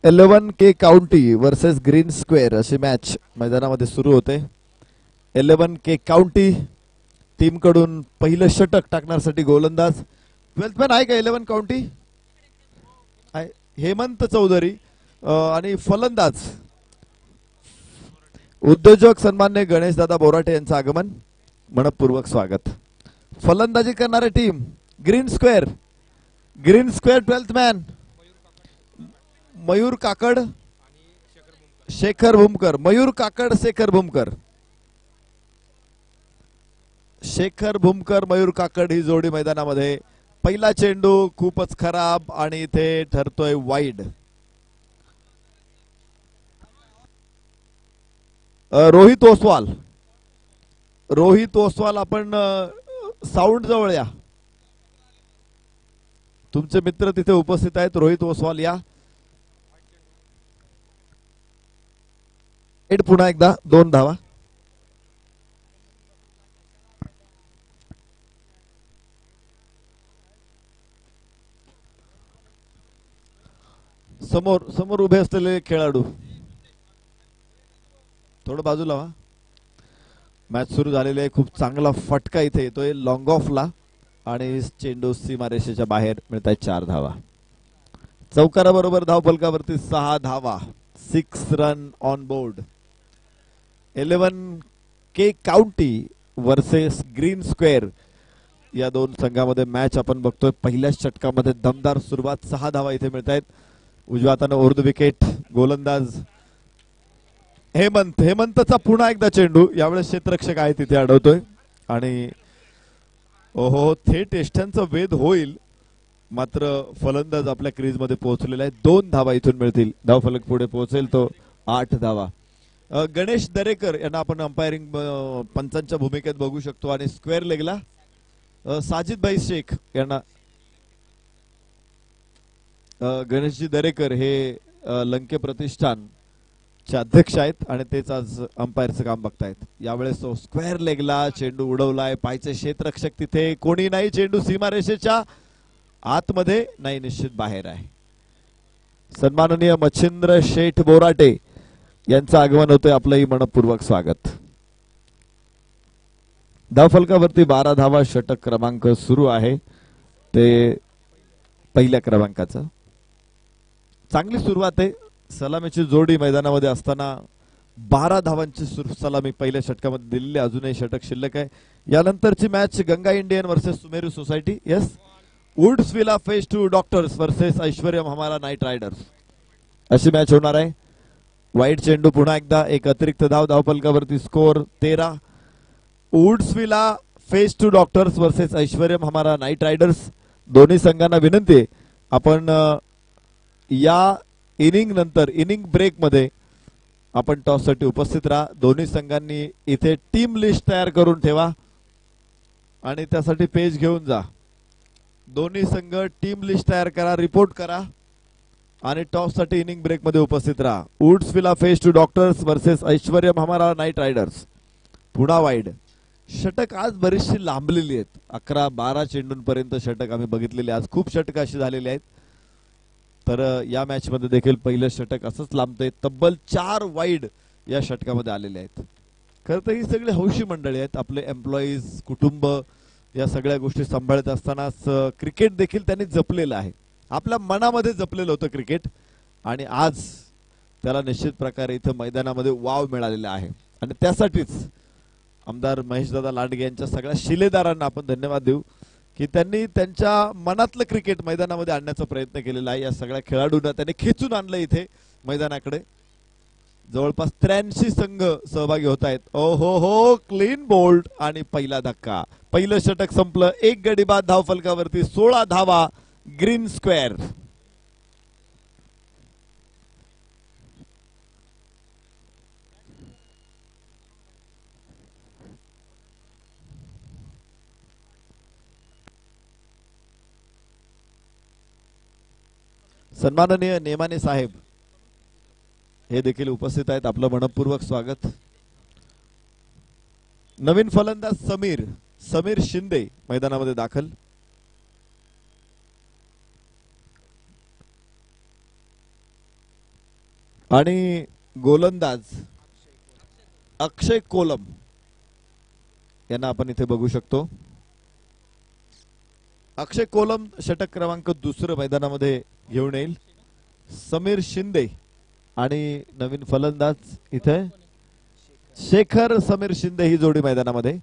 11 के county versus green square अशी match मैदानामध्ये सुरू होते. 11 के काउंटी टीम कडून पहिलं षटक टाकण्यासाठी गोलंदाज 12th मॅन आहे का 11 काउंटी हेमंत चौधरी आणि फलंदाज उद्योजक सन्मान्य गणेश दादा बोराटे यांचं आगमन मनपूर्वक स्वागत. फलंदाजी करणारी team green square 12th man Mayur काकड शेखर भूमकर. मयूर काकड शेखर भूमकर मयूर काकड ही जोडी मैदानामध्ये. पहिला चेंडू खूपच खराब आणि इथे ठरतोय वाईड. रोहित ओसवाल आपण साऊंड जवळ या. तुमचे मित्र तिथे उपस्थित आहेत. रोहित ओसवाल या. पुन्हा एकदा 2 धावा. समोर उभे असलेले खेळाडू थोडं बाजूला व्हा. मॅच सुरू झालेली आहे. खूप चांगला फटका इथे येतोय लॉंग ऑफला आणि चेंडू सीमारेषेच्या बाहेर. मिळत आहेत 4 धावा. चौकाराबरोबर धावफलकावरती 6 धावा. 6 run on board. 11 K county versus green square या दोन संघामध्ये मॅच आपण बघतोय. पहिल्याच षटकामध्ये दमदार सुरुवात. 6 धावा इथे मिळत आहेत. उजव्या हाताने ओव्हर द विकेट गोलंदाज हेमंतचा पुन्हा एकदा चेंडू. यावेळेस क्षेत्ररक्षक आहे तिथे अडवतोय आणि ओहो थेट यष्ट्यांचा वेध होईल. मात्र फलंदाज आपल्या क्रीज मध्ये पोहोचलेला आहे. 2 धावा इथून मिळतील. धावफलक पुढे पोहोचेल तो 8 धावा. गणेश दरेकर यांना आपण अंपायरिंग पंचांच्या भूमिकेत बघू शकतो आणि स्क्वेअर लेगला साजिद भाई शेख यांना. गणेशजी दरेकर हे लंके प्रतिष्ठानचे अध्यक्ष आहेत आणि तेच आज अंपायरचं काम बघतायत. यावेळेस तो स्क्वेअर लेगला चेंडू उडवलाय. पायचे क्षेत्ररक्षक तिथे कोणी नाही. चेंडू सीमारेषेच्या आतमध्ये नाही, निश्चित बाहेर आहे. सन्माननीय मच्छिंद्र शेठ बोराटे यांचं आगमन होतंय. आपलंही मनपूर्वक स्वागत. धावफलकावरती 12 धावा. षटक क्रमांक सुरू आहे ते पहिल्या क्रमांकाचं. चांगली सुरुवात आहे. सलामीची जोडी मैदानामध्ये असताना 12 धावांची सलामी पहिल्या षटकामध्ये दिलेली. अजूनही षटक शिल्लक आहे. यानंतरची match Ganga Indian versus Sumeru society. Yes Woodsvilla phase two doctors versus Aishwaryam हमारा नाईट रायडर्स अशी मॅच होणार आहे. वाईट चेंडू पुन्हा एकदा. एक अतिरिक्त धाव. धावफलकावरती score 13. Woodsvilla phase two doctors versus Aishwaryam हमारा नाईट रायडर्स. दोन्ही संघांना विनंती आहे आपण या इनिंग नंतर इनिंग ब्रेक मध्ये आपण टॉस साठी उपस्थित राहा. दोन्ही संघांनी इथे टीम लिस्ट तयार करून ठेवा आणि त्यासाठी पेज घेऊन जा. दोन्ही संघ टीम लिस्ट तयार करा, रिपोर्ट करा आणि टॉस साठी इनिंग ब्रेक मध्ये उपस्थित राहा. Woodsvilla phase two doctors versus Aishwaryam हमारा नाईट रायडर्स. पुन्हा वाईड. षटक आज बरीचशी लांबलेली आहेत. 11-12 चेंडूंपर्यंत षटक आम्ही बघितलेले. आज खूप षटक अशी झालेली आहेत. तर या मॅच मध्ये देखील पहिलं षटक असंच लांबतंय. तब्बल 4 वाईड या षटकामध्ये आलेले आहेत. खरं तर ही सगळी हौशी मंडळी आहेत. आपले एम्प्लॉईज, कुटुंब या सगळ्या गोष्टी सांभाळत असतानाच क्रिकेट देखील त्यांनी जपलेलं आहे. आपल्या मनामध्ये जपलेलं होतं क्रिकेट आणि आज त्याला निश्चित प्रकारे इथं मैदानामध्ये वाव मिळालेला आहे. आणि त्यासाठीच आमदार महेशदादा लांडगे यांच्या सगळ्या शिलेदारांना आपण धन्यवाद देऊ की त्यांनी त्यांच्या मनातलं क्रिकेट मैदानामध्ये आणण्याचा प्रयत्न केलेला आहे. या सगळ्या खेळाडूंना त्यांनी खेचून आणलं इथे मैदानाकडे. जवळपास 83 संघ सहभागी होत आहेत. हो क्लीन बोल्ड आणि पहिला धक्का. पहिलं षटक संपलं. 1 गडी बाद. धावफलकावरती 16 धावा. Green square. सन्माननीय नेमाने साहेब हे देखील उपस्थित आहेत. आपलं मनपूर्वक स्वागत. नवीन फलंदाज समीर शिंदे मैदानामध्ये दाखल. आणि गोलंदाज अक्षय कोलम यांना आपण इथे बघू शकतो. अक्षय कोलम षटक क्रमांक दुसरं मैदानामध्ये घेऊन येईल. समीर शिंदे आणि नवीन फलंदाज इथे शेखर समीर शिंदे ही जोडी मैदानामध्ये.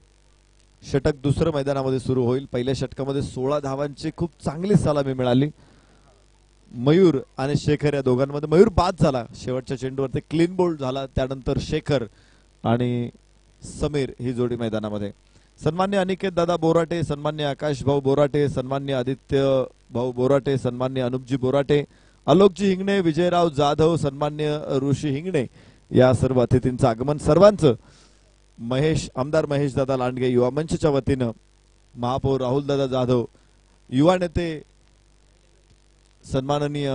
षटक दुसरं मैदानामध्ये सुरू होईल. पहिल्या षटकामध्ये 16 धावांची खूप चांगली सलामी मिळाली. मयूर आणि शेखर या दोघांमध्ये मयूर बाद झाला शेवटच्या चेंडूवरती, क्लीन बोल्ड झाला. त्यानंतर शेखर आणि समीर ही जोडी मैदानामध्ये. सन्मान्य अनिकेत दादा बोराटे, सन्मान्य आकाश भाऊ बोराटे, सन्मान्य आदित्य भाऊ बोराटे, सन्मान्य अनुपजी बोराटे, आलोकजी हिंगणे, विजयराव जाधव, सन्मान्य ऋषी हिंगणे या सर्व अतिथींचं आगमन. सर्वांचं आमदार महेश दादा लांडगे युवा मंचच्या वतीनं, महापौर राहुल दादा जाधव, युवा नेते सन्माननीय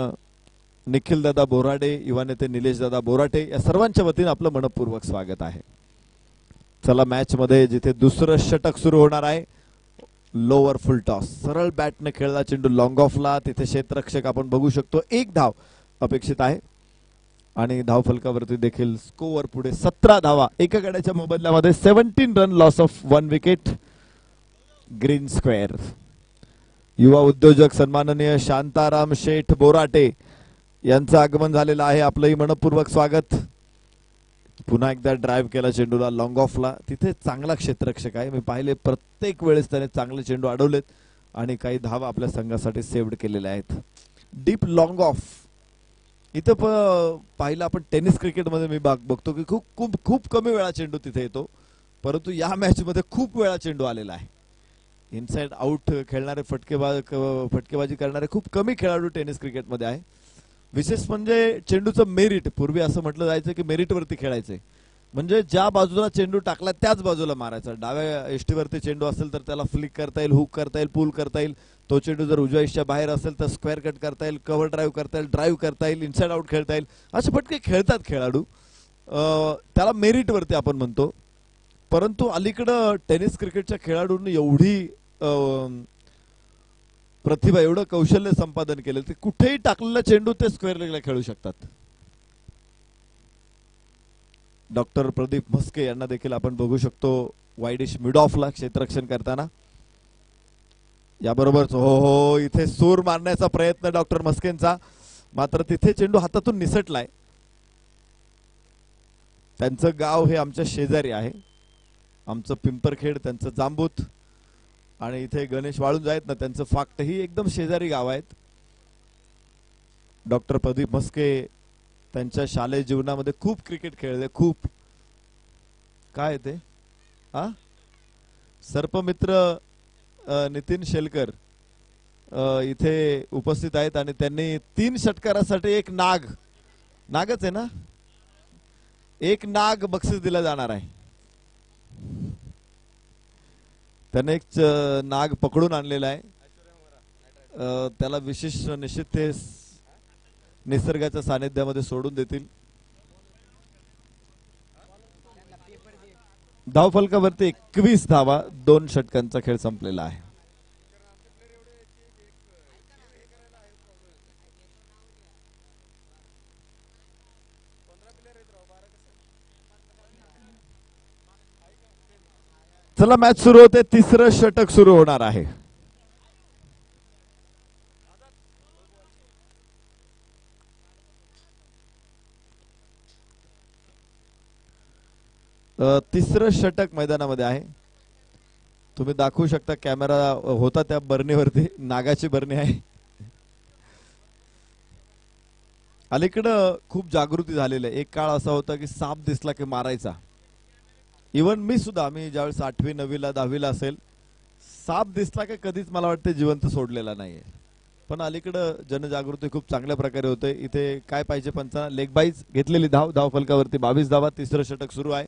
निखिल दादा बोराडे, युवा नेते निलेश दादा बोराटे या सर्वांच्या वतीनं आपलं मनपूर्वक स्वागत आहे. चला मॅच मध्ये जिथे दुसरं षटक सुरू होणार आहे, लोअर फुल टॉस, सरळ बॅटने खेळला चेंडू लॉंग ऑफला. तिथे क्षेत्ररक्षक आपण बघू शकतो. 1 धाव अपेक्षित आहे आणि धाव फलकावरती देखील स्कोअर पुढे 17 धावा एका गड्याच्या मोबदल्यामध्ये. 17 run, loss of 1 wicket. Green square. युवा उद्योजक सन्माननीय शांताराम शेठ बोराटे यांचं आगमन झालेलं आहे. आपलंही मनपूर्वक स्वागत. पुन्हा एकदा ड्राइव्ह केला चेंडूला लॉंग ऑफला. तिथे चांगला क्षेत्ररक्षक आहे. मी पाहिले प्रत्येक वेळेस त्याने चांगले चेंडू अडवलेत आणि काही धावा आपल्या संघासाठी सेव्ड केलेल्या आहेत. Deep long of. इथं पाहिलं आपण टेनिस क्रिकेटमध्ये मी बघतो की खूप खूप खूप कमी वेळा चेंडू तिथे येतो, परंतु या मॅच मध्ये खूप वेळा चेंडू आलेला आहे. इनसाइड आउट खेळणारे फटकेबाजी करणारे खूप कमी खेळाडू टेनिस क्रिकेटमध्ये आहे. विशेष म्हणजे चेंडूचं मेरिट. पूर्वी असं म्हटलं जायचं की मेरिटवरती खेळायचंय, म्हणजे ज्या बाजूला चेंडू टाकला त्याच बाजूला मारायचा. डाव्या एष्टीवरती चेंडू असेल तर त्याला फ्लिक करता येईल, हुक करता येईल, पूल करता येईल. तो चेंडू जर उजव्या एष्टीच्या बाहेर असेल तर स्क्वेअर कट करता येईल, कव्हर ड्राईव्ह करता येईल, ड्राईव्ह करता येईल, इनसाइड आउट खेळता येईल. असे फटके खेळतात खेळाडू, त्याला मेरिटवरती आपण म्हणतो. परंतु अलीकडं टेनिस क्रिकेटच्या खेळाडूंनी एवढी प्रतिभा, एवढं कौशल्य संपादन केलं ते कुठेही टाकलेला चेंडू ते स्क्वेअर लेगला खेळू शकतात. डॉक्टर प्रदीप म्हस्के यांना देखील आपण बघू शकतो वाईडिश मिड ऑफला क्षेत्ररक्षण करताना. याबरोबरच हो इथे सूर मारण्याचा प्रयत्न डॉक्टर म्हस्केंचा, मात्र तिथे चेंडू हातातून निसटलाय. त्यांचं गाव हे आमच्या शेजारी आहे. आमचं पिंपरखेड, त्यांचं जांबूत, आणि इथे गणेश वाळुंज आहेत ना, त्यांचं फाक्ट ही एकदम शेजारी गाव आहेत. डॉक्टर प्रदीप म्हस्के त्यांच्या शालेय जीवनामध्ये खूप क्रिकेट खेळले. खूप काय ते सर्पमित्र नितीन शेलकर इथे उपस्थित आहेत आणि त्यांनी 3 षटकारासाठी एक नागच आहे ना, एक नाग बक्षीस दिला जाणार आहे. त्याने एक नाग पकडून आणलेला आहे. त्याला विशेष निश्चित ते निसर्गाच्या सानिध्यामध्ये सोडून देतील. धाव फलकावरती 21 धावा, 2 षटकांचा खेळ संपलेला आहे. चला मॅच सुरू होते. तिसरं षटक सुरू होणार आहे. तिसरं षटक मैदानामध्ये आहे. तुम्ही दाखवू शकता, कॅमेरा होता त्या बरणीवरती, नागाची बरणी आहे. अलीकडं खूप जागृती झालेली आहे. एक काळ असा होता की साप दिसला की मारायचा. इवन मी सुद्धा, मी ज्यावेळेस 8वी 9वीला 10वीला असेल, साप दिसला की कधीच मला वाटते जिवंत सोडलेला नाहीये. पण अलीकडं जनजागृती खूप चांगल्या प्रकारे होते. इथे काय पाहिजे पंचांना, लेग बाईज घेतलेली धाव फलकावरती 22 धावा. तिसरं षटक सुरू आहे.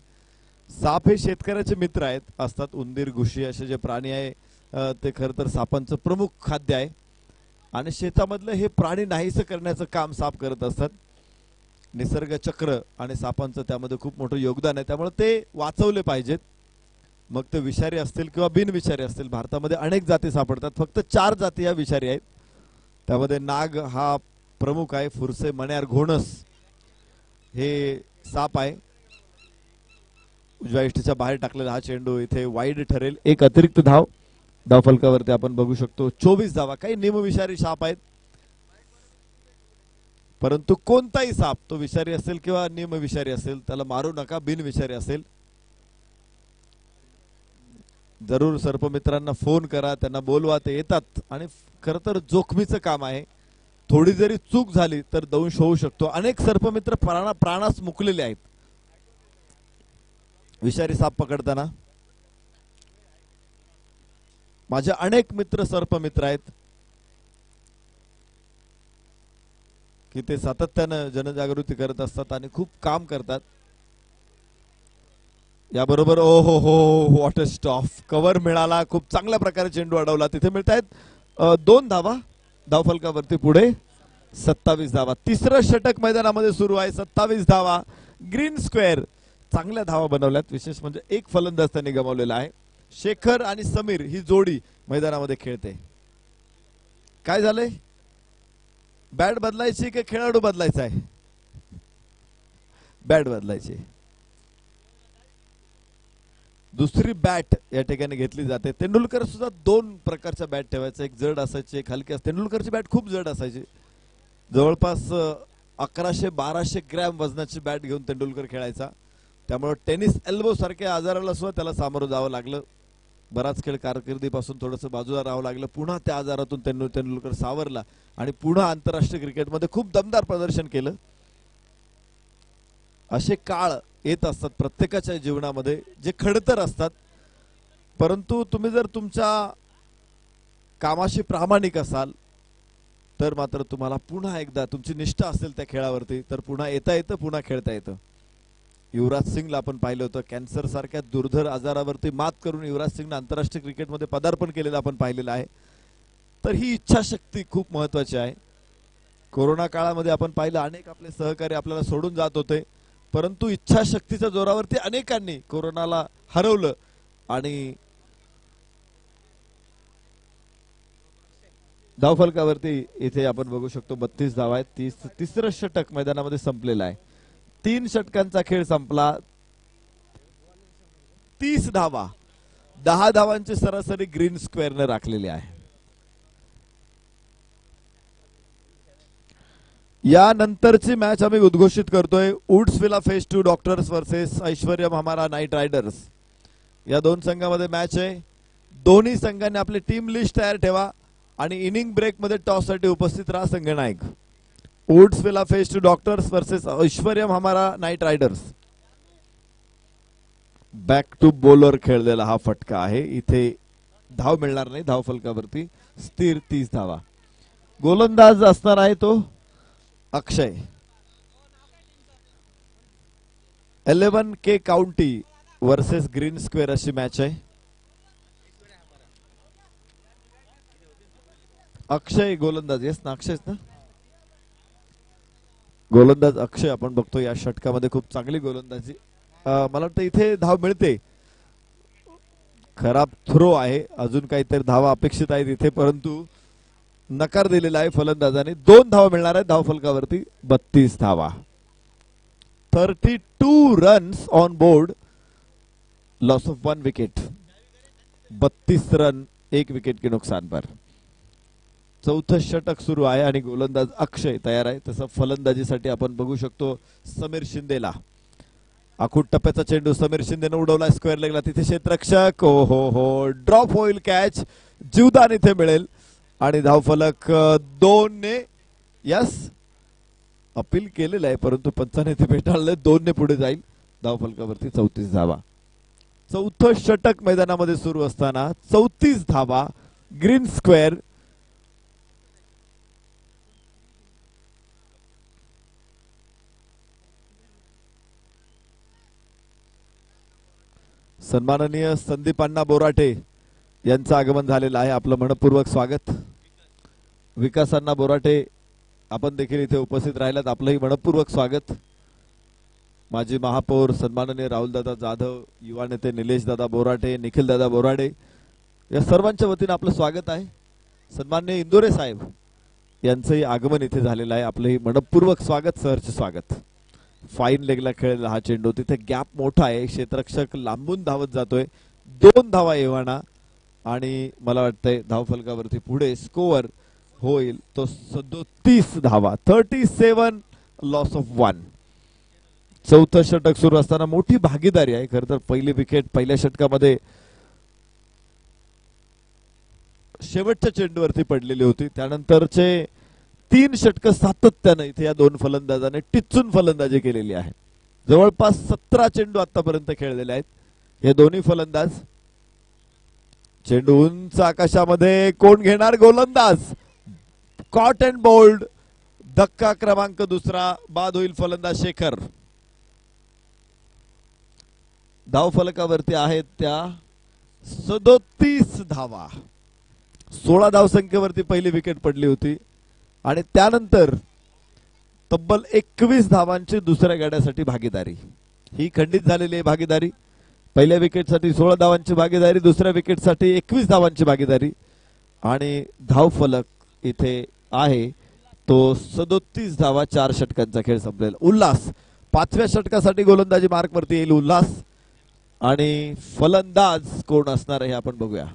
साप हे शेतकऱ्याचे मित्र असतात. उंदीर, घुशी असे जे प्राणी आहे ते खरं तर सापांचं प्रमुख खाद्य आहे आणि शेतामधलं हे प्राणी नाहीसं करण्याचं काम साप करत असतात. निसर्ग चक्र आणि सापांचं त्यामध्ये खूप मोठं योगदान आहे, त्यामुळे ते वाचवले पाहिजेत. मग ते विषारी असतील किंवा बिनविषारी असतील. भारतामध्ये अनेक जाती सापडतात, फक्त 4 जाती ह्या विषारी आहेत. त्यामध्ये नाग हा प्रमुख आहे. फुरसे, मण्यार, घोणस हे साप आहे. उजव्या यष्टीच्या बाहेर टाकलेला हा चेंडू इथे वाईड ठरेल. एक अतिरिक्त धाव धावफलकावरती आपण बघू शकतो. 24 धावा. काही नियमविषारी साप आहेत, परंतु कोणताही साप तो विषारी असेल किंवा नियमविषारी असेल त्याला मारू नका. बिनविषारी असेल जरूर सर्पमित्रांना फोन करा, त्यांना बोलवा, ते येतात. आणि खरं तर जोखमीचं काम आहे. थोडी जरी चूक झाली तर दंश होऊ शकतो. अनेक सर्पमित्र प्राणास मुकलेले आहेत विषारी साप पकडताना. माझे अनेक मित्र सर्पमित्र आहेत की ते सातत्यानं जनजागृती करत असतात आणि खूप काम करतात. याबरोबर ओ हो हो व्हॉट अ स्टॉप. कव्हर मिळाला. खूप चांगल्या प्रकारे चेंडू अडवला. तिथे मिळत आहेत 2 धावा धावफलकावरती. पुढे 27 धावा. तिसरं षटक मैदानामध्ये सुरू आहे. 27 धावा. Green square. चांगल्या धावा बनवल्यात. विशेष म्हणजे एक फलंदाज त्यांनी गमावलेला आहे. शेखर आणि समीर ही जोडी मैदानामध्ये खेळते. काय झालंय? बॅट बदलायची की खेळाडू बदलायचा आहे? बॅट बदलायची. दुसरी बॅट या ठिकाणी घेतली जाते. तेंडुलकर सुद्धा 2 प्रकारच्या बॅट ठेवायचा. एक जड असायची, एक हलकी. तेंडुलकरची बॅट खूप जड असायची. जवळपास 1100-1200 ग्रॅम वजनाची बॅट घेऊन तेंडुलकर खेळायचा. त्यामुळे टेनिस एल्बो सारख्या आजाराला सुद्धा त्याला सामोरं जावं लागलं. बराच खेळ कारकिर्दीपासून थोडंसं बाजूला राहावं लागलं. पुन्हा त्या आजारातून तेंडुलकर सावरला आणि पुन्हा आंतरराष्ट्रीय क्रिकेटमध्ये खूप दमदार प्रदर्शन केलं. असे काळ येत असतात प्रत्येकाच्या जीवनामध्ये जे खडतर असतात, परंतु तुम्ही जर तुमच्या कामाशी प्रामाणिक असाल तर मात्र तुम्हाला पुन्हा एकदा तुमची निष्ठा असेल त्या खेळावरती तर पुन्हा येता येतं, पुन्हा खेळता येतं. युवराज सिंगला आपण पाहिलं होतं. कॅन्सर सारख्या दुर्धर आजारावरती मात करून युवराज सिंगने आंतरराष्ट्रीय क्रिकेटमध्ये पदार्पण केलेलं आपण पाहिलेलं आहे. तर ही इच्छाशक्ती खूप महत्वाची आहे. कोरोना काळामध्ये आपण पाहिलं अनेक आपले सहकारी आपल्याला सोडून जात होते, परंतु इच्छाशक्तीच्या जोरावरती अनेकांनी कोरोनाला हरवलं. आणि धावफलकावरती इथे आपण बघू शकतो 32 धावा आहेत. तिसरं षटक मैदानामध्ये संपलेलं आहे. 3 षटकांचा खेळ संपला. 30 धावा. 10 धावांची सरासरी ग्रीन स्क्वेअरने राखलेली आहे. यानंतरची मॅच आम्ही उद्घोषित करतोय. वुड्सविला फेज 2 डॉक्टर्स वर्सेस ऐश्वर्यम हमारा नाईट रायडर्स. या 2 संघामध्ये मॅच आहे. दोन्ही संघांनी आपली टीम लिस्ट तयार ठेवा आणि इनिंग ब्रेक मध्ये टॉस साठी उपस्थित राहा संघनायक. Woods Villa phase 2 Doctors versus Aishwaryam हमारा night Riders. Back to bowler खेळलेला हा फटका आहे. इथे धाव मिळणार नाही. धावफलकावरती स्थिर 30 धावा. गोलंदाज असणार आहे तो अक्षय. 11 के काउंटी वर्सेस ग्रीन स्क्वेअर अशी मॅच आहे. अक्षय गोलंदाज. येस ना, अक्षयच ना गोलंदाज. अक्षय आपण बघतो या षटकामध्ये खूप चांगली गोलंदाजी. मला वाटतं इथे धाव मिळते. खराब थ्रो आहे. अजून काहीतरी धावा अपेक्षित आहेत इथे, परंतु नकार दिलेला आहे फलंदाजाने. 2 धावा मिळणार आहेत धावफलकावरती. 32 धावा. 32 runs on board. Loss of 1 wicket. 32 run 1 wicket के नुकसान पर. चौथं षटक सुरू आहे आणि गोलंदाज अक्षय तयार आहे. तसं फलंदाजीसाठी आपण बघू शकतो समीर शिंदेला. आखूड टप्प्याचा चेंडू समीर शिंदेने उडवला स्क्वेअर लेगला. तिथे क्षेत्ररक्षक हो हो हो ड्रॉप होईल. कॅच जीवदान इथे मिळेल आणि धावफलक 2 ने. यस, अपील केलेलं आहे परंतु पंचाने ते फेटाळले. 2 ने पुढे जाईल. धावफलकावरती 34 धावा. चौथं षटक मैदानामध्ये सुरू असताना 34 धावा. Green square. सन्माननीय संदीप अण्णा बोराटे यांचं आगमन झालेलं आहे. आपलं मनपूर्वक स्वागत. विकास अण्णा बोराटे आपण देखील इथे उपस्थित राहिलात. आपलंही मनपूर्वक स्वागत. माजी महापौर सन्माननीय राहुलदादा जाधव, युवा नेते निलेश दादा बोराटे, निखिल दादा बोराडे या सर्वांच्या वतीने आपलं स्वागत आहे. सन्माननीय इंदोरे साहेब यांचंही आगमन इथे झालेलं आहे. आपलंही मनपूर्वक स्वागत. सहर्ष स्वागत. फाईन लेगला खेळलेला हा चेंडू, तिथे गॅप मोठा आहे, क्षेत्ररक्षक लांबून धावत जातोय, 2 धावा एव्हाना आणि मला वाटतंय धावफलकावरती पुढे स्कोअर होईल तो 37 धावा, 37 लॉस ऑफ 1. चौथं षटक सुरू असताना मोठी भागीदारी आहे. खरं तर पहिली विकेट पहिल्या षटकामध्ये शेवटच्या चेंडूवरती पडलेली होती. त्यानंतरचे 3 षटक सातत्याने इथे या 2 फलंदाजाने टिचून फलंदाजी केलेली आहे. जवळपास 17 चेंडू आतापर्यंत खेळलेले आहेत हे दोन्ही फलंदाज. चेंडू उंच आकाशामध्ये, कोण घेणार गोलंदाज, कॉट अँड बोल्ड, धक्का क्रमांक 2, बाद होईल फलंदाज शेखर. धावफलकावरती आहेत त्या 37 धावा. 16 धावसंख्येवरती पहिली विकेट पडली होती आणि त्यानंतर तब्बल 21 धावांची दुसऱ्या गड्यासाठी भागीदारी. ही खंडित झालेली आहे भागीदारी. पहिल्या विकेटसाठी 16 धावांची भागीदारी, दुसऱ्या विकेटसाठी 21 धावांची भागीदारी आणि धावफलक इथे आहे तो 37 धावा. 4 षटकांचा खेळ संपलेला. उल्हास 5व्या षटकासाठी गोलंदाजी मार्कवरती येईल उल्हास आणि फलंदाज कोण असणार आहे आपण बघूया.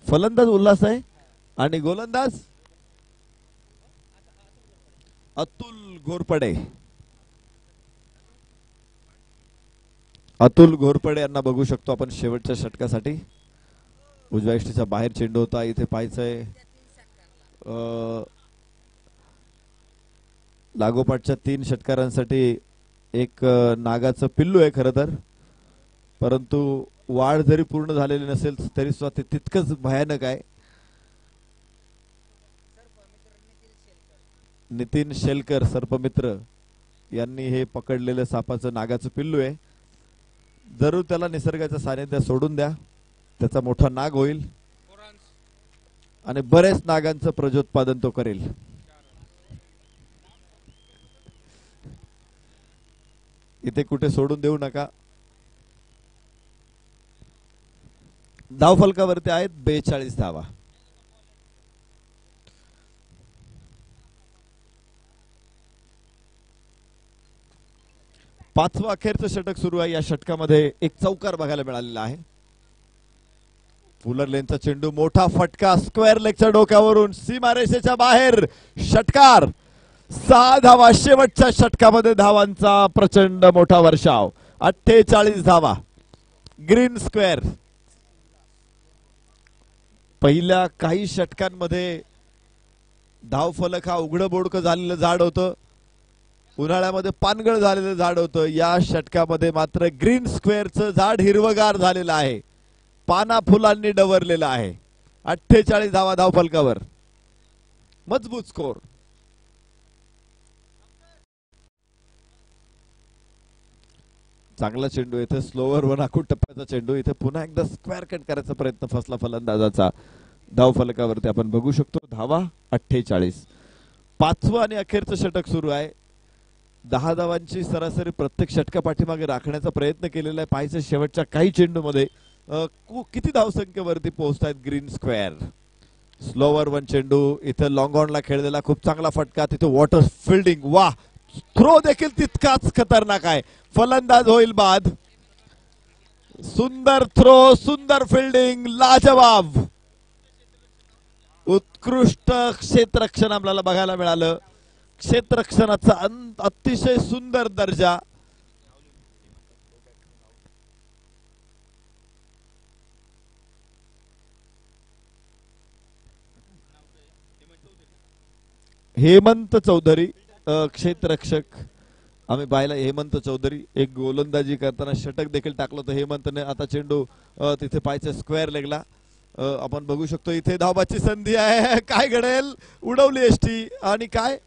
फलंदाज उल्हास आहे आणि गोलंदाज अतुल घोरपडे. अतुल घोरपडे यांना बघू शकतो आपण शेवटच्या षटकासाठी. उजव्या यष्टीच्या बाहेर चेंडू होता. इथे पाहायचंय लागोपाठच्या 3 षटकारांसाठी एक नागाचं पिल्लू आहे खरं तर, परंतु वाढ जरी पूर्ण झालेली नसेल तरी सुद्धा ते तितकंच भयानक आहे. नितीन शेलकर सर्पमित्र यांनी हे पकडलेलं सापाचं नागाचं पिल्लू आहे. जरूर त्याला निसर्गाच्या सानिध्यात सोडून द्या, त्याचा मोठा नाग होईल आणि बरेच नागांचं प्रजोत्पादन तो करेल. इथे कुठे सोडून देऊ नका. धावफलकावरती आहेत 42 धावा. पाचवा अखेरचं षटक सुरू आहे. या षटकामध्ये एक चौकार बघायला मिळालेला आहे. फुलर लेनचा चेंडू, मोठा फटका स्क्वेअर लेगच्या डोक्यावरून सीमारेषेच्या बाहेर, षटकार. 6 धावा. शेवटच्या षटकामध्ये धावांचा प्रचंड मोठा वर्षाव. 48 धावा. Green square. पहिल्या काही षटकांमध्ये धावफलक हा उघडं बोडकं झालेलं झाड होतं, उन्हाळ्यामध्ये पानगळ झालेलं झाड होतं. या षटकामध्ये मात्र ग्रीन स्क्वेअरचं झाड हिरवगार झालेलं आहे, पाना फुलांनी डवरलेलं आहे. 48 धावा धावफलकावर. मजबूत स्कोर. चांगला चेंडू इथे स्लोवर वन आखूड टप्प्याचा चेंडू. इथे पुन्हा एकदा स्क्वेअर कट करायचा प्रयत्न फसला फलंदाजाचा. धावफलकावरती आपण बघू शकतो धावा 48. पाचवं आणि अखेरचं षटक सुरू आहे. 10 धावांची सरासरी प्रत्येक षटका पाठीमागे राखण्याचा प्रयत्न केलेला आहे. पाहायचं शेवटच्या काही चेंडूमध्ये किती धावसंख्येवरती पोहोचतायत ग्रीन स्क्वेअर. स्लोवर वन चेंडू इथे लॉंग ऑनला खेळलेला खूप चांगला फटका. तिथे वॉटर फिल्डिंग. वाह, थ्रो देखील तितकाच खतरनाक आहे. फलंदाज होईल बाद. सुंदर थ्रो, सुंदर फिल्डिंग, लाजवाब, उत्कृष्ट क्षेत्ररक्षण आपल्याला बघायला मिळालं. क्षेत्ररक्षणाचा अतिशय सुंदर दर्जा. हेमंत चौधरी क्षेत्ररक्षक आम्ही पाहिला. हेमंत चौधरी एक गोलंदाजी करताना षटक देखील टाकलं होतं हेमंतने. आता चेंडू तिथे पाहायचं स्क्वेअर लेगला. आपण बघू शकतो इथे धावाची संधी आहे. काय घडेल, उडवली एसटी आणि काय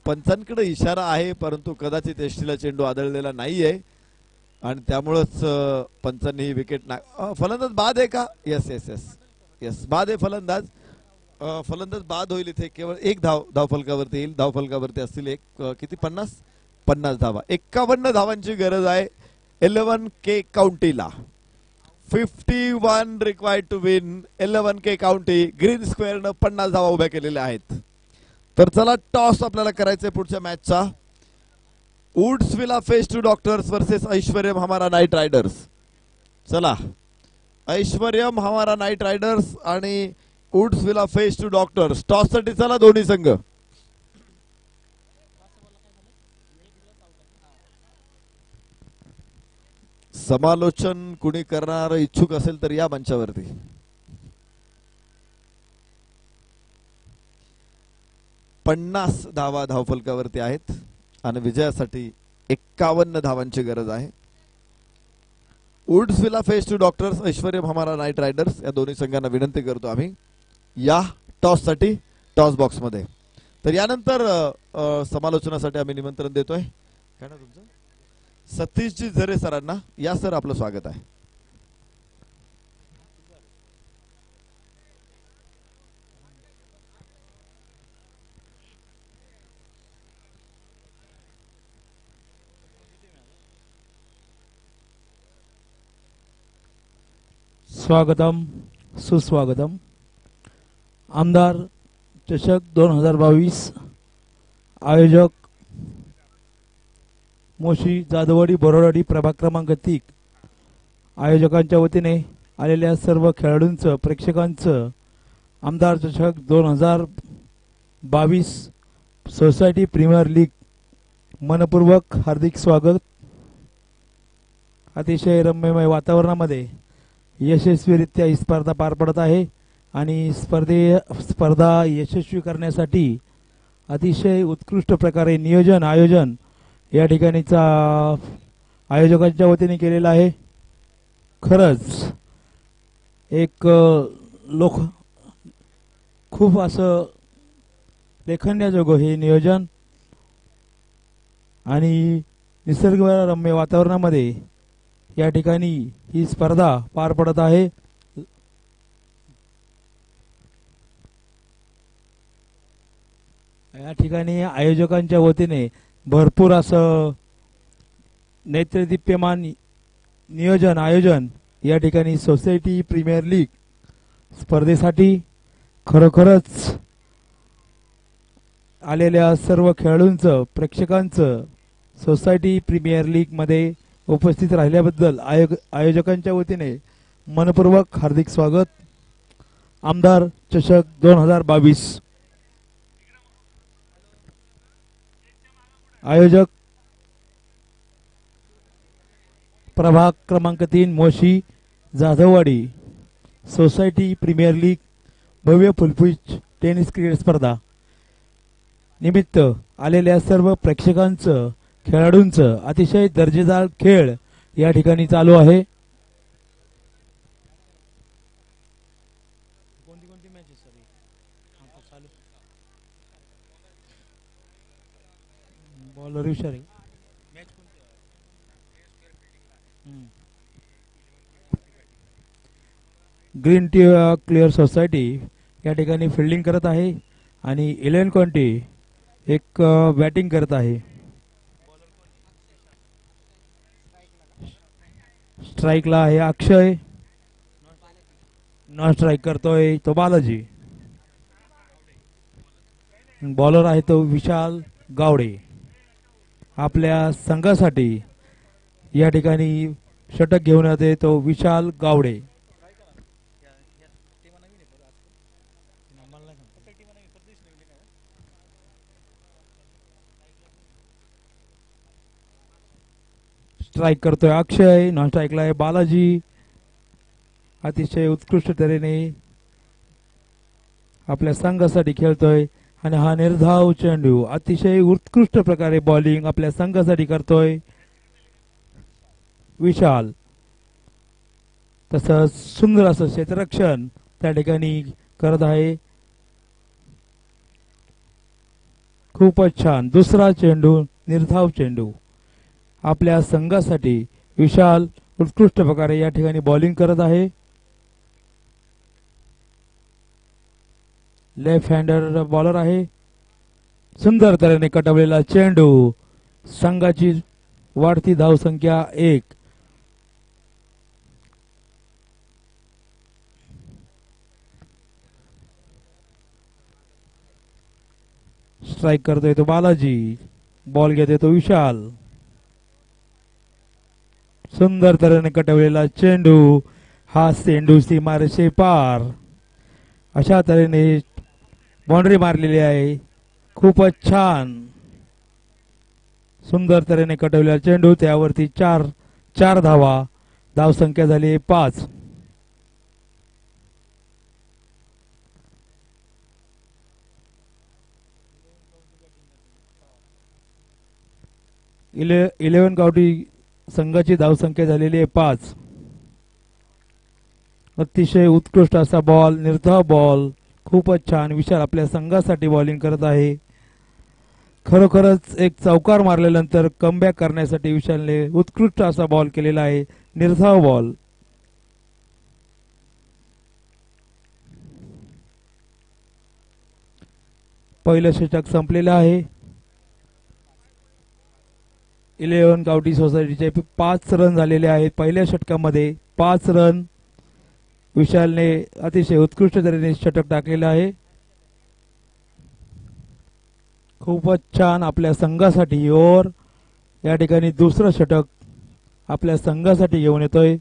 पंचांकडे इशारा आहे, परंतु कदाचित एसटीला चेंडू आदळलेला नाहीये आणि त्यामुळेच पंचांनी ही विकेट. फलंदाज बाद आहे का? यस यस यस यस, बाद आहे फलंदाज. फलंदाज बाद होईल. इथे केवळ एक धावफलकावरती येईल. धावफलकावरती असतील एक किती 50 धावा. 51 धावांची गरज आहे 11K काउंटीला. 51 required to win 11K county. Green स्क्वेअरनं 50 धावा उभ्या केलेल्या आहेत. तर चला टॉस आपल्याला करायचंय पुढच्या मॅचचा. Woods Villa phase two doctors versus Aishwaryam हमारा नाइट रायडर्स. चला, ऐश्वर्यम हमारा नाइट रायडर्स आणि Woods Villa phase two doctors. Toss साठी चला दोन्ही संघ. समालोचन कुणी करणार इच्छुक असेल तर या मंचावरती. पन्नास धावा धावफलकावरती आहेत आणि विजयासाठी 51 धावांची गरज आहे. Woods Villa phase two Doctors, Aishwaryam हमारा नाइट रायडर्स या दोन्ही संघांना विनंती करतो आम्ही या टॉस साठी टॉस बॉक्स मध्ये. तर यानंतर समालोचनासाठी आम्ही निमंत्रण देतोय काय ना तुमचं सतीशजी झरे सरांना. या सर, आपलं स्वागत आहे. स्वागतम सुस्वागतम. आमदार चषक 2022 आयोजक मोशी जाधववाडी बोरवाडी प्रभाग क्रमांक 3 आयोजकांच्या वतीने आलेल्या सर्व खेळाडूंचं प्रेक्षकांचं आमदार चषक 2022 सोसायटी प्रीमियर लीग मनपूर्वक हार्दिक स्वागत. अतिशय रम्यमय वातावरणामध्ये यशस्वीरित्या ही स्पर्धा पार पडत आहे आणि स्पर्धा यशस्वी करण्यासाठी अतिशय उत्कृष्ट प्रकारे नियोजन आयोजन या ठिकाणीचा आयोजकांच्या वतीने केलेला आहे. खरंच एक लोक खूप असं लेखण्याजोगं हे नियोजन आणि निसर्गरम्य वातावरणामध्ये या ठिकाणी ही स्पर्धा पार पडत आहे. या ठिकाणी आयोजकांच्या वतीने भरपूर असं नेत्रदीप्यमान नियोजन आयोजन या ठिकाणी सोसायटी प्रीमियर लीग स्पर्धेसाठी खरोखरच आलेल्या सर्व खेळाडूंचं प्रेक्षकांचं सोसायटी प्रीमियर लीग मध्ये उपस्थित राहिल्याबद्दल आयोजकांच्या वतीने मनपूर्वक हार्दिक स्वागत. आमदार चषक 2022 आयोजक प्रभाग क्रमांक 3 Moshi Jadhavwadi society premier league भव्य फुलपीच टेनिस क्रिकेट स्पर्धा निमित्त आलेल्या सर्व प्रेक्षकांचं खेळाडूंचं अतिशय दर्जेदार खेळ या ठिकाणी चालू आहे. बॉलर हुशार आहे. ग्रीन टी क्लिअर सोसायटी या ठिकाणी फिल्डिंग करत आहे आणि 11 कोंटी एक बॅटिंग करत आहे. स्ट्राइकला आहे अक्षय, नॉन स्ट्राइक करतोय तो बालाजी. बॉलर आहे तो विशाल गावडे. आपल्या संघासाठी या ठिकाणी षटक घेऊन येते तो विशाल गावडे. स्ट्राइक करतोय अक्षय, नॉन स्ट्राइकला आहे बालाजी. अतिशय उत्कृष्ट तऱ्हेने आपल्या संघासाठी खेळतोय आणि हा निर्धाव चेंडू अतिशय उत्कृष्ट प्रकारे बॉलिंग आपल्या संघासाठी करतोय विशाल. तसंच सुंदर असं क्षेत्ररक्षण त्या ठिकाणी करत आहे. खूपच छान दुसरा चेंडू निर्धाव चेंडू आपल्या संघासाठी विशाल उत्कृष्ट प्रकारे या ठिकाणी बॉलिंग करत आहे. लेफ्ट हँडर बॉलर आहे. सुंदर तऱ्हेने कटवलेला चेंडू संघाची वाढती धावसंख्या 1. स्ट्राइक करतोय तो बालाजी, बॉल घेतोय तो विशाल. सुंदर तऱ्हेने कटवलेला चेंडू, हा चेंडू सीमारेषे पार. अशा तऱ्हेने बाउंड्री मारलेली आहे. खूपच छान सुंदर तऱ्हेने कटवलेला चेंडू, त्यावरती चार चार धावा. धावसंख्या झाली 5. इलेव्हन गावठी संघाची धावसंख्या झालेली आहे 5. अतिशय उत्कृष्ट असा बॉल, निर्धाव बॉल, खूपच छान. विशाल आपल्या संघासाठी बॉलिंग करत आहे. खरोखरच एक चौकार मारल्यानंतर कमबॅक करण्यासाठी विशालने उत्कृष्ट असा बॉल केलेला आहे, निर्धाव बॉल. पहिलं षटक संपलेलं आहे. 11 गावठी सोसायटीचे 5 रन झालेले आहेत. पहिल्या षटकामध्ये 5 रन विशालने अतिशय उत्कृष्ट तऱ्हेने षटक टाकलेलं आहे. खूपच छान आपल्या संघासाठी ओव्हर. या ठिकाणी दुसरं षटक आपल्या संघासाठी घेऊन येतोय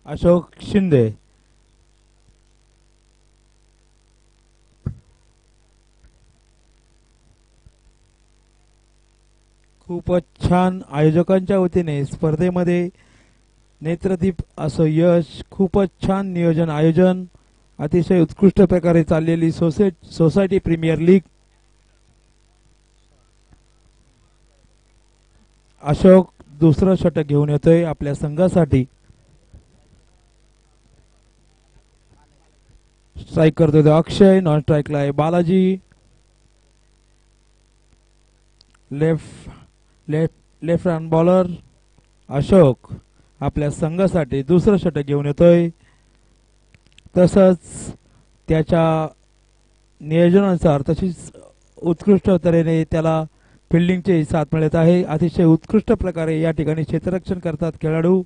अशोक शिंदे. खूपच छान आयोजकांच्या वतीने स्पर्धेमध्ये नेत्रदीप असं यश, खूपच छान नियोजन आयोजन, अतिशय उत्कृष्ट प्रकारे चाललेली सोसायटी प्रीमियर लीग. अशोक दुसरं षटक घेऊन येतोय आपल्या संघासाठी. स्ट्राईक करतोय तो अक्षय, नॉन स्ट्राईकला आहे Balaji. Left hand bowler Ashok आपल्या संघासाठी दुसरं षटक घेऊन येतोय. तसंच त्याच्या नियोजनानुसार तशीच उत्कृष्ट तऱ्हेने त्याला फिल्डिंगची साथ मिळत आहे. अतिशय उत्कृष्ट प्रकारे या ठिकाणी क्षेत्ररक्षण करतात खेळाडू.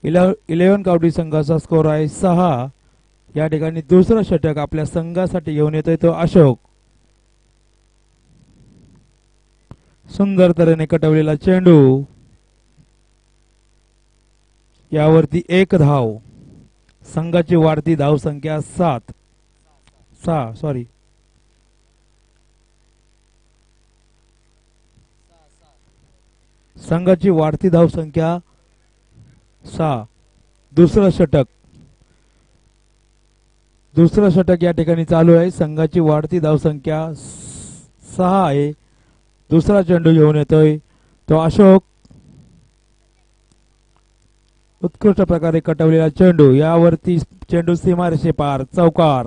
11 गावठी संघाचा स्कोर आहे 6. या ठिकाणी दुसरं षटक आपल्या संघासाठी घेऊन येतोय तो अशोक. सुंदर तऱ्हेने कटवलेला चेंडू, यावरती 1 धाव. संघाची वाढती धावसंख्या 6 सॉरी. संघाची वाढती धावसंख्या 6. दुसरं षटक या ठिकाणी चालू आहे. संघाची वाढती धावसंख्या 6 आहे. दुसरा चेंडू घेऊन येतोय तो अशोक. उत्कृष्ट प्रकारे कटवलेला चेंडू, यावरती चेंडू सीमारेषे पार, चौकार.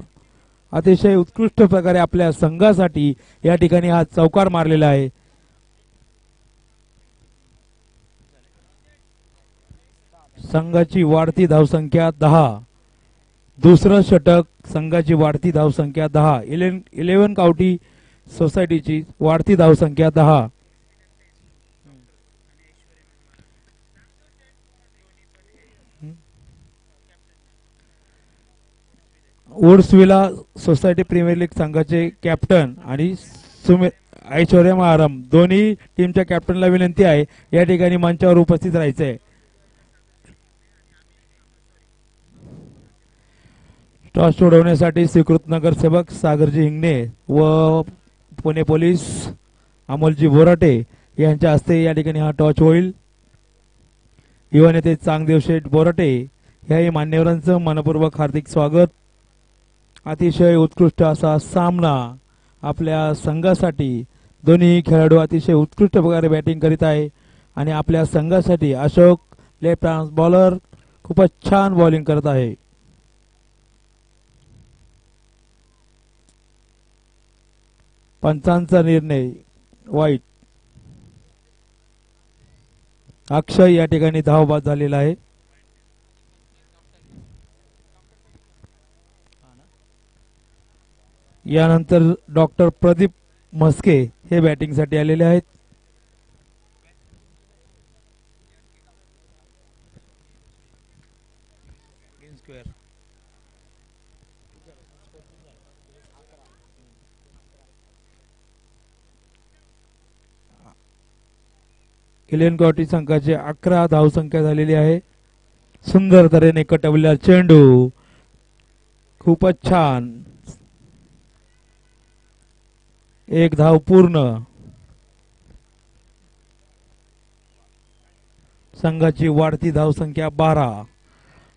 अतिशय उत्कृष्ट प्रकारे आपल्या संघासाठी या ठिकाणी हा चौकार मारलेला आहे. संघाची वाढती धावसंख्या 10. दुसरं षटक संघाची वाढती धावसंख्या 10. 11 गावठी सोसायटीची वाढती धावसंख्या 10. वुड्सविला सोसायटी प्रीमियर लीग संघाचे कॅप्टन आणि ऐश्वर्या महाराम दोन्ही टीमच्या कॅप्टनला विनंती आहे या ठिकाणी मंचावर उपस्थित राहायचंय. टॉस सोडवण्यासाठी स्वीकृत नगरसेवक सागरजी हिंगणे व पुणे पोलीस अमोलजी बोराटे यांच्या हस्ते या ठिकाणी हा टॉस होईल. युवा नेते चांगदेव शेठ बोराटे याही मान्यवरांचं मनपूर्वक हार्दिक स्वागत. अतिशय उत्कृष्ट असा सामना आपल्या संघासाठी. दोन्ही खेळाडू अतिशय उत्कृष्ट प्रकारे बॅटिंग करीत आहे आणि आपल्या संघासाठी अशोक लेफ्ट हँड बॉलर खूपच छान बॉलिंग करत आहे. पंचांचा निर्णय वाईट. अक्षय या ठिकाणी धावबाद झालेला आहे. यानंतर डॉक्टर प्रदीप म्हस्के हे बॅटिंगसाठी आलेले आहेत. इलेवन कॉटी संघाची 11 धावसंख्या झालेली आहे. सुंदर तऱ्हेने कटवलेला चेंडू, खूपच छान. एक धाव पूर्ण. संघाची वाढती धावसंख्या 12.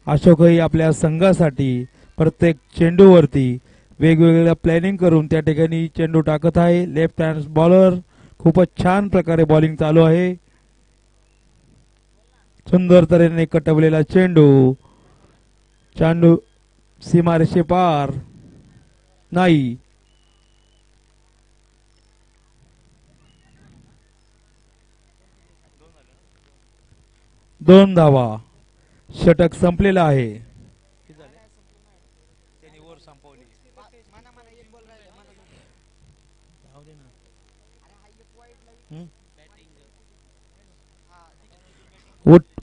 अशोकही आपल्या संघासाठी प्रत्येक चेंडूवरती वेगवेगळ्या प्लॅनिंग करून त्या ठिकाणी चेंडू टाकत आहे. लेफ्ट हँड बॉलर, खूपच छान प्रकारे बॉलिंग चालू आहे. सुंदर तऱ्हेने कटवलेला चेंडू, चेंडू सीमारेषे पार नाही. दोन धावा. षटक संपलेला आहे.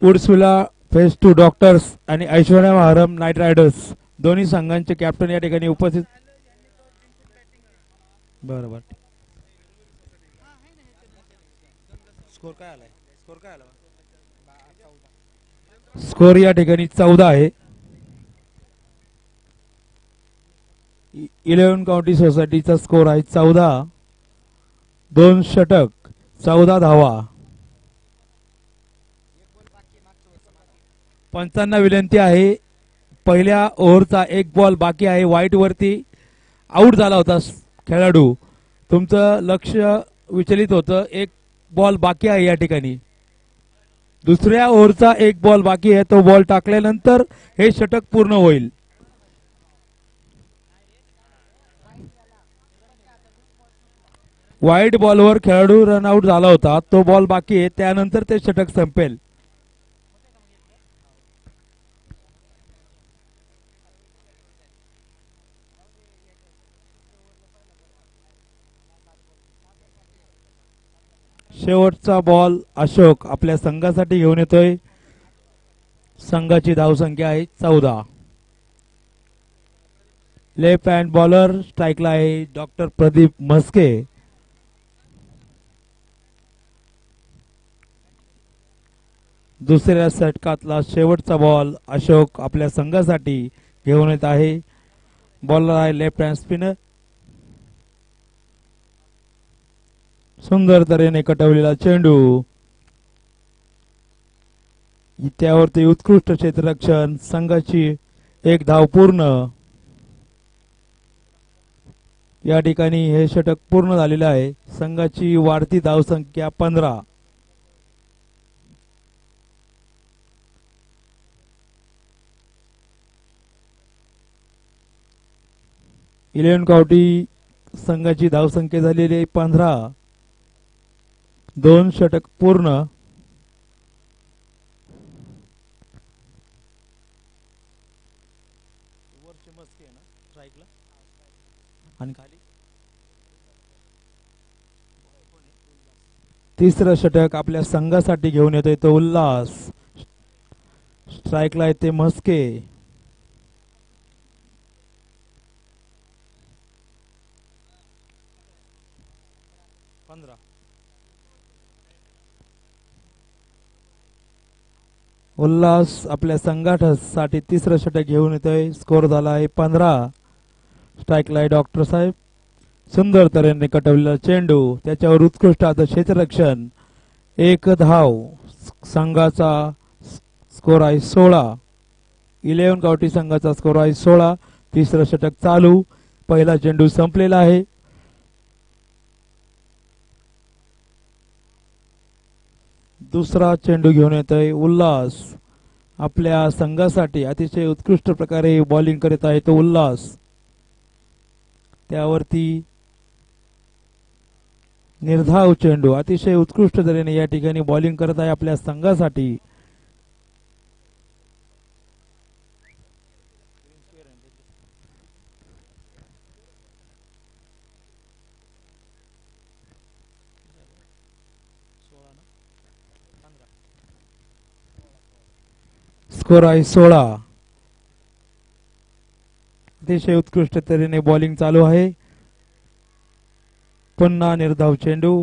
वुड्सविला फेस टू डॉक्टर्स आणि ऐश्वर्या महारम नाईट रायडर्स दोन्ही संघांचे कॅप्टन या ठिकाणी उपस्थित. बरोबर. स्कोर काय आलाय? स्कोर या ठिकाणी 14 आहे. इलेव्हन काउंटी सोसायटीचा स्कोर आहे 14. 2 षटक, 14 धावा. पंचांना विनंती आहे, पहिल्या ओव्हरचा एक बॉल बाकी आहे. व्हाईट वरती आउट झाला होता खेळाडू. तुमचं लक्ष विचलित होतं. एक बॉल बाकी आहे या ठिकाणी. दुसऱ्या ओव्हरचा एक बॉल बाकी आहे. तो बॉल टाकल्यानंतर हे षटक पूर्ण होईल. व्हाईट बॉलवर खेळाडू रनआउट झाला होता. तो बॉल बाकी आहे, त्यानंतर ते षटक संपेल. शेवटचा बॉल अशोक आपल्या संघासाठी घेऊन येतोय. संघाची धावसंख्या आहे 14. लेफ्ट हँड बॉलर स्ट्राईकला आहे डॉक्टर प्रदीप म्हस्के. दुसऱ्या षटकातला शेवटचा बॉल अशोक आपल्या संघासाठी घेऊन येत आहे. बॉलर आहे लेफ्ट हँड स्पिनर. सुंदर तऱ्हेने कटवलेला चेंडू, त्यावरती उत्कृष्ट क्षेत्ररक्षण. संघाची एक धाव पूर्ण. या ठिकाणी हे षटक पूर्ण झालेले आहे. संघाची वाढती धावसंख्या 15. इलेव्हन काउंटी संघाची धावसंख्या झालेली आहे 15. 2 षटक पूर्ण. आणि खाली तिसरं षटक आपल्या संघासाठी घेऊन येतोय तो उल्हास. स्ट्राईकला येते म्हस्के. उल्हास आपल्या संघासाठी तिसरं षटक घेऊन येतोय. स्कोर झाला आहे 15. स्ट्राईकला आहे डॉक्टर साहेब. सुंदर तऱ्हेने कटवलेला चेंडू, त्याच्यावर उत्कृष्ट आता क्षेत्ररक्षण. एक धाव. संघाचा स्कोर आहे 16. इलेव्हन काउंटी संघाचा स्कोर आहे 16. तिसरं षटक चालू. पहिला चेंडू संपलेला आहे. दुसरा चेंडू घेऊन येतोय उल्हास. आपल्या संघासाठी अतिशय उत्कृष्ट प्रकारे बॉलिंग करत आहे तो उल्हास. त्यावरती निर्धाव चेंडू, अतिशय उत्कृष्ट तऱ्हेने या ठिकाणी बॉलिंग करत आहे आपल्या संघासाठी. स्कोर आहे 16. अतिशय उत्कृष्ट तऱ्हेने बॉलिंग चालू आहे. पुन्हा निर्धाव चेंडू.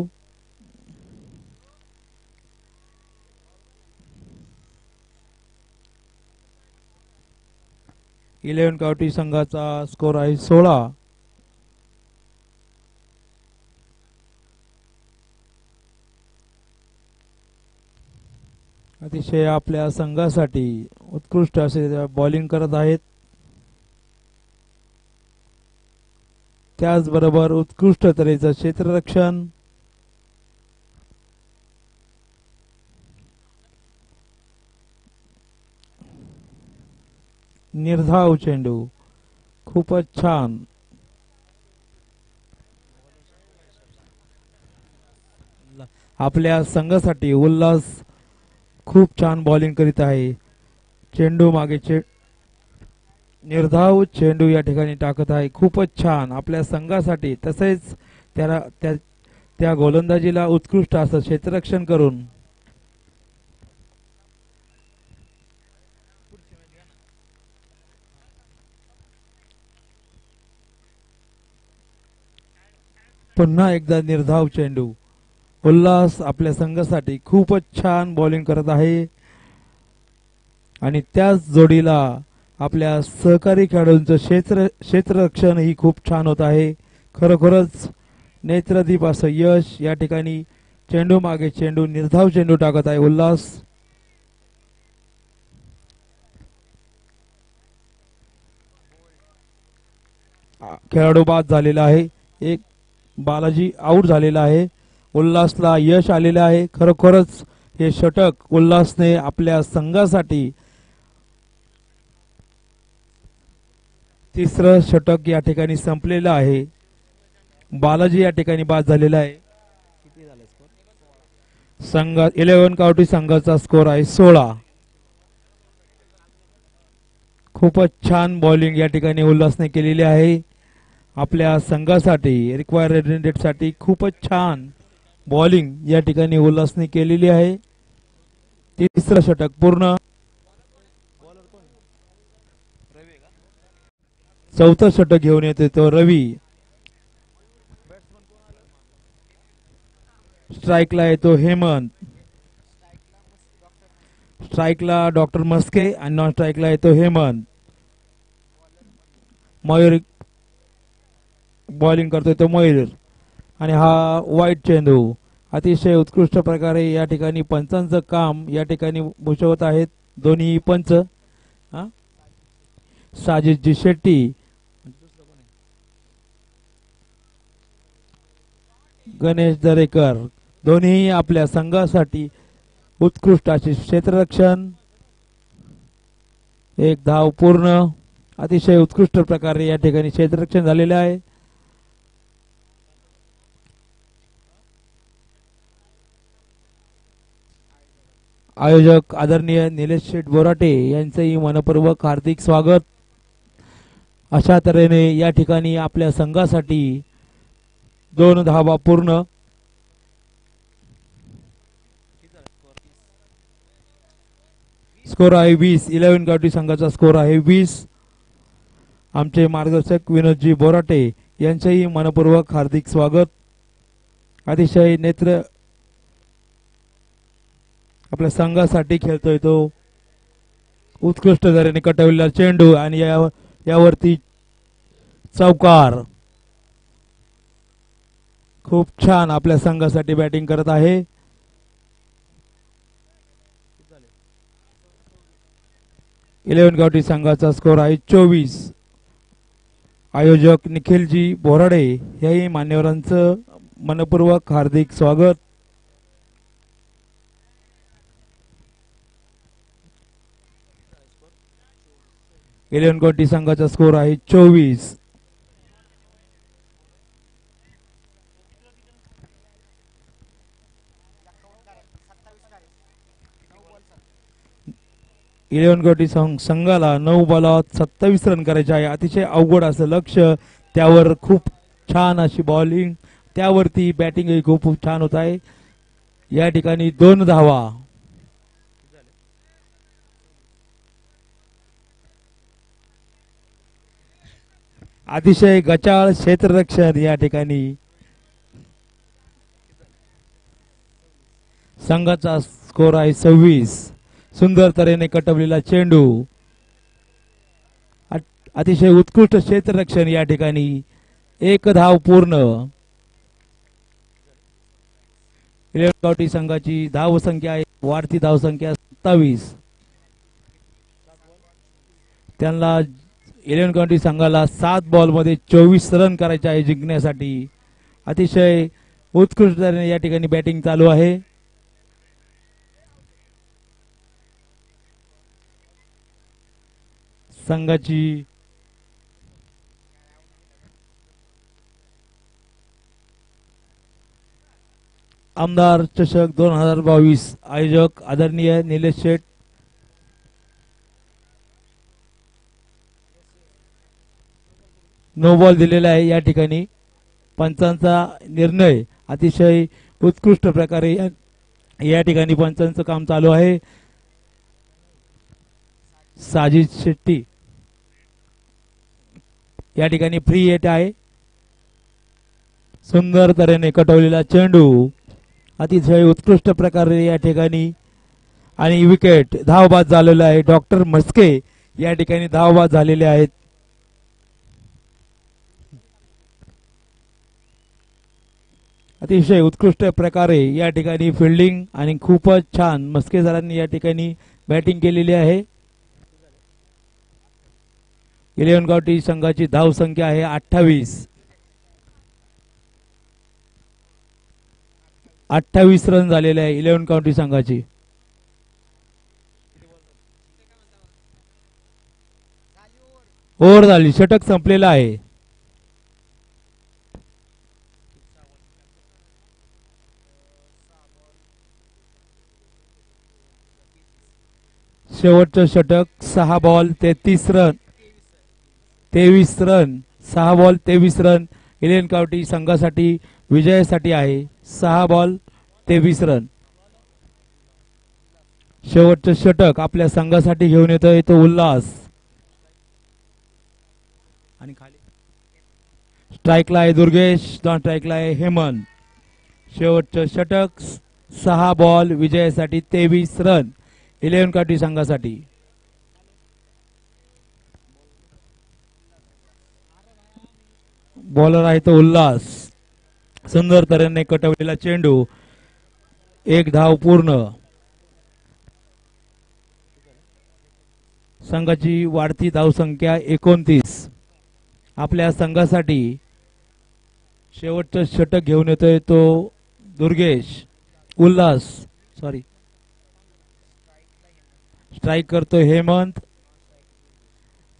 इलेव्हन कावटी संघाचा स्कोर आहे 16. अतिशय आपल्या संघासाठी उत्कृष्ट असे बॉलिंग करत आहेत. त्याचबरोबर उत्कृष्ट तऱ्हेचं क्षेत्ररक्षण. निर्धाव चेंडू खूपच छान. आपल्या संघासाठी उल्हास खूप छान बॉलिंग करीत आहे. चेंडू मागे निर्धाव चेंडू या ठिकाणी टाकत आहे. खूपच छान आपल्या संघासाठी. तसेच त्या गोलंदाजीला उत्कृष्ट असं क्षेत्ररक्षण करून पुन्हा एकदा निर्धाव चेंडू. उल्हास आपल्या संघासाठी खूपच छान बॉलिंग करत आहे आणि त्याच जोडीला आपल्या सहकारी खेळाडूंचं क्षेत्ररक्षण ही खूप छान होत आहे. खरोखरच नेत्रदीप असं यश या ठिकाणी. चेंडू मागे चेंडू निर्धाव चेंडू टाकत आहे उल्हास. खेळाडू बाद झालेला आहे. एक बालाजी आउट झालेला आहे. उल्हासला यश आलेले आहे. खरोखरच हे षटक उल्हासने आपल्या संघासाठी तिसरं षटक या ठिकाणी संपलेलं आहे. बालाजी या ठिकाणी बाद झालेला आहे. संघ 11 कावटी संघाचा स्कोर आहे 16. खूपच छान बॉलिंग या ठिकाणी उल्हासने केलेली आहे. आपल्या संघासाठी रिक्वायर्ड साठी खूपच छान बॉलिंग या ठिकाणी उल्हासने केलेली आहे. तिसरं षटक पूर्ण. चौथं षटक घेऊन येतो तो रवी. स्ट्राईकला येतो हेमंत. स्ट्राईकला डॉक्टर मस्के आणि नॉन स्ट्राईकला येतो हेमंत. मयूर बॉलिंग करतोय तो मयूर. आणि हा वाईट चेंडू. अतिशय उत्कृष्ट प्रकारे या ठिकाणी पंचांचं काम या ठिकाणी भूषवत आहेत दोन्ही पंच. साजिदजी शेट्टी, गणेश दरेकर दोन्ही आपल्या संघासाठी उत्कृष्ट असे क्षेत्ररक्षण. एक धाव पूर्ण. अतिशय उत्कृष्ट प्रकारे या ठिकाणी क्षेत्ररक्षण झालेले आहे. आयोजक आदरणीय निलेश शेठ बोराटे यांचंही मनपूर्वक हार्दिक स्वागत. अशा तऱ्हेने या ठिकाणी आपल्या संघासाठी 2 धावा पूर्ण. स्कोर आहे 20. 11 कावटी संघाचा स्कोर आहे 20. आमचे मार्गदर्शक विनोदजी बोराटे यांचेही मनपूर्वक हार्दिक स्वागत. अतिशय नेत्र आपल्या संघासाठी खेळतोय तो. उत्कृष्ट तऱ्हेने कटवलेला चेंडू आणि यावरती चौकार. खूप छान आपल्या संघासाठी बॅटिंग करत आहे. इलेव्हन कावटी संघाचा स्कोर आहे 24. आयोजक निखिलजी बोराडे याही मान्यवरांचं मनपूर्वक हार्दिक स्वागत. इलेव्हन कावटी संघाचा स्कोर आहे 24. इलेव्हन कावटी संघाला 9 बॉलात 27 रन करायचे आहे. अतिशय अवघड असं लक्ष. त्यावर खूप छान अशी बॉलिंग. त्यावरती बॅटिंगही खूप छान होत आहे. या ठिकाणी 2 धावा. अतिशय गचाळ क्षेत्ररक्षण या ठिकाणी. संघाचा स्कोर आहे 26. सुंदर तऱ्हेने कटवलेला चेंडू. अतिशय उत्कृष्ट क्षेत्ररक्षण या ठिकाणी. एक धाव पूर्ण. इलेवन संघाची धावसंख्या आहे, वाढती धावसंख्या 27. त्यांना इलेवन काउंटी संघाला 7 बॉलमध्ये 24 रन करायचे आहे जिंकण्यासाठी. अतिशय उत्कृष्ट या ठिकाणी बॅटिंग चालू आहे. संघाची आमदार चषक 2022 आयोजक आदरणीय निलेश शेठ, नो बॉल दिलेला आहे. या ठिकाणी पंचांचा निर्णय अतिशय उत्कृष्ट प्रकारे या ठिकाणी पंचांचं काम चालू आहे. साजिद शेट्टी या ठिकाणी फ्री हिट आहे. सुंदर तऱ्हेने कटवलेला चेंडू अतिशय उत्कृष्ट प्रकारे या ठिकाणी आणि विकेट. धावबाद झालेला आहे. डॉक्टर म्हस्के या ठिकाणी धावबाद झालेले आहेत. अतिशय उत्कृष्ट प्रकारे या ठिकाणी फिल्डिंग आणि खूपच छान म्हस्के सरांनी या ठिकाणी बॅटिंग केलेली आहे. इलेवन काउंटी संघाची धावसंख्या आहे 28. 28 रन झालेले आहे इलेवन काउंटी संघाची. ओव्हर झाली, षटक संपलेलं आहे. शेवटचं षटक 6 ball 33 run 23 run 6 ball 23 run eleven county संघासाठी विजयासाठी आहे. 6 बॉल 23 रन. शेवटचं षटक आपल्या संघासाठी घेऊन येतोय तो उल्हास. आणि खाली स्ट्राईकला आहे दुर्गेश, नॉन स्ट्राईकला आहे हेमंत. शेवटचं षटक 6 बॉल विजयासाठी 23 रन इलेवन काउंटी संघासाठी. बॉलर आहे तो उल्हास. सुंदर तऱ्हेने कटवलेला चेंडू. एक धाव पूर्ण. संघाची वाढती धावसंख्या 29. आपल्या संघासाठी शेवटचं षटक घेऊन येतोय तो दुर्गेश. उल्हास सॉरी स्ट्राईक करतोय हेमंत.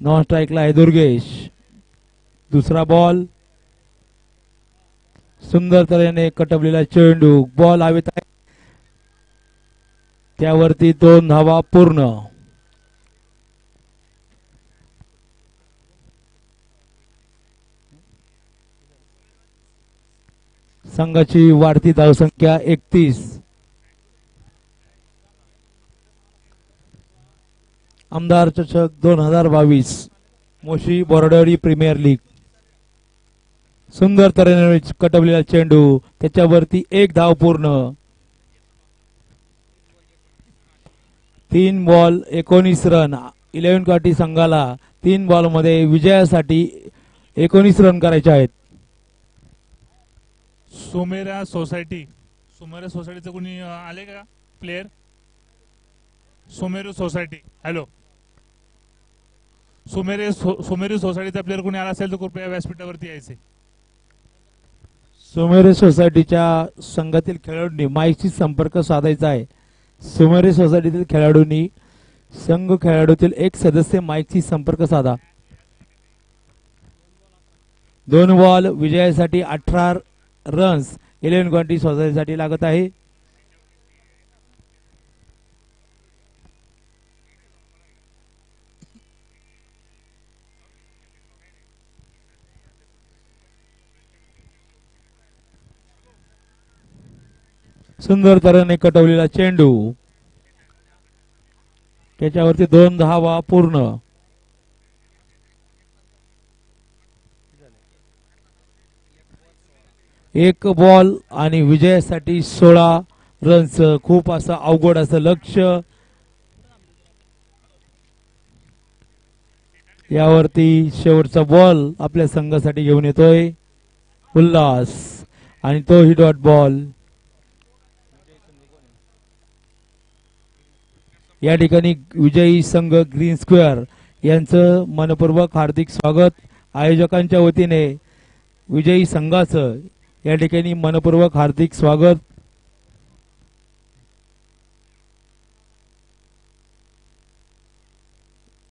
नॉन स्ट्राईकला आहे दुर्गेश. दुसरा बॉल. सुंदर तऱ्हेने कटवलेला चेंडू. बॉल हवेत आहे, त्यावरती 2 धावा पूर्ण. संघाची वाढती धावसंख्या 31. आमदार चषक 2022 मोशी बोरडवाडी प्रीमियर लीग. सुंदर तऱ्हेने कटवलेला चेंडू, त्याच्यावरती 1 धाव पूर्ण. 3 बॉल 19 रन इलेवन काउंटी संघाला 3 बॉल मध्ये विजयासाठी 19 रन करायचे आहेत. सोमेरा सोसायटीचं कोणी आले का player? Sumeru society, hello. Sumeru सोसायटीचा प्लेयर कोणी आला असेल तर कृपया व्यासपीठावरती यायचे. सोमेरे सोसायटीच्या संघातील खेळाडूंनी माईकशी संपर्क साधायचा आहे. सोमेरे सोसायटीतील खेळाडूंनी संघ खेळाडूतील एक सदस्य माईकशी संपर्क साधा. 2 बॉल विजयासाठी 18 रन्स इलेवन काउंटी सोसायटीसाठी लागत आहे. सुंदर तऱ्हेने कटवलेला चेंडू, त्याच्यावरती 2 धावा पूर्ण. एक बॉल आणि विजयासाठी 16 रन्स. खूप असं अवघड असं लक्ष्य. यावरती शेवटचा बॉल आपल्या संघासाठी घेऊन येतोय उल्हास आणि तोही डॉट बॉल. या ठिकाणी विजयी संघ ग्रीन स्क्वेअर यांचं मनपूर्वक हार्दिक स्वागत. आयोजकांच्या वतीने विजयी संघाचं या ठिकाणी मनपूर्वक हार्दिक स्वागत.